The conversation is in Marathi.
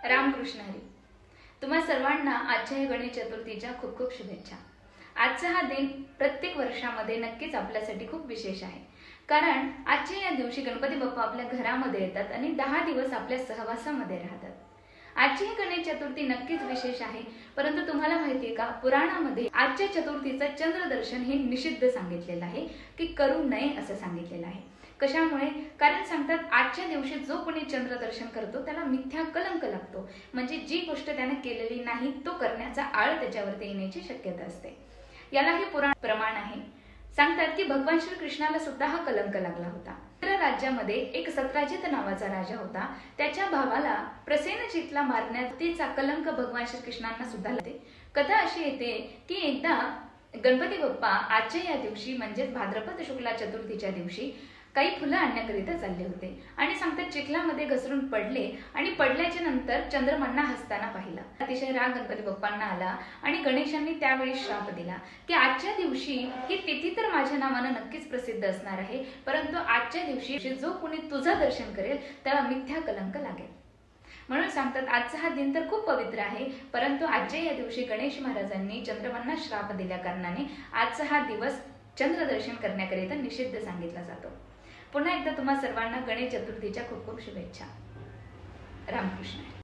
रामकृष्ण हरी. तुम्हा सर्वांना आजच्या या गणेश चतुर्थीच्या खूप खूप शुभेच्छा. आजचा हा दिन प्रत्येक वर्षामध्ये नक्कीच आपल्यासाठी खूप विशेष आहे. कारण आजच्या या दिवशी गणपती बाप्पा आपल्या घरामध्ये येतात आणि 10 दिवस आपल्या सहवासामध्ये राहतात. आजची ही गणेश चतुर्थी नक्कीच विशेष आहे. परंतु तुम्हाला माहिती आहे का, पुराणामध्ये आजच्या चतुर्थीचं चंद्रदर्शन हे निषिद्ध सांगितलेलं आहे, की करू नये असं सांगितलेलं आहे. कशामुळे? कारण सांगतात आजच्या दिवशी जो कोणी चंद्रदर्शन करतो त्याला मिथ्या कलंक लागतो. म्हणजे जी गोष्ट त्याने केलेली नाही तो करण्याचा आळ त्याच्यावरती येण्याची शक्यता असते. यालाही पुराण प्रमाण आहे. सांगतात की भगवान श्री कृष्णाला सुद्धा हा कलंक लागला होता. राज्यामध्ये एक सत्राजित नावाचा राजा होता. त्याच्या भावाला प्रसेनजितला मारण्याचा कलंक भगवान श्री कृष्णांना सुद्धा लागते. कथा अशी येते की एकदा गणपती बाप्पा आजच्या या दिवशी म्हणजेच भाद्रपद शुक्ला चतुर्थीच्या दिवशी काही फुलं आणण्याकरिता चालले होते आणि सांगतात चिखलामध्ये घसरून पडले आणि पडल्याच्या नंतर चंद्रमांना हसताना पाहिलं. अतिशय राग गणपती बाप्पांना आला आणि गणेशांनी त्यावेळी श्राप दिला की आजच्या दिवशी ही तिथी तर माझ्या नावानं नक्कीच प्रसिद्ध असणार आहे, परंतु आजच्या दिवशी जो कोणी तुझं दर्शन करेल त्याला मिथ्या कलंक लागेल. म्हणून सांगतात आजचा हा दिन तर खूप पवित्र आहे, परंतु आजच्या या दिवशी गणेश महाराजांनी चंद्रमांना श्राप दिल्या कारणाने आजचा हा दिवस चंद्रदर्शन करण्याकरिता निषिद्ध सांगितला जातो. पुन्हा एकदा तुम्हा सर्वांना गणेश चतुर्थीच्या खूप खूप शुभेच्छा. रामकृष्ण.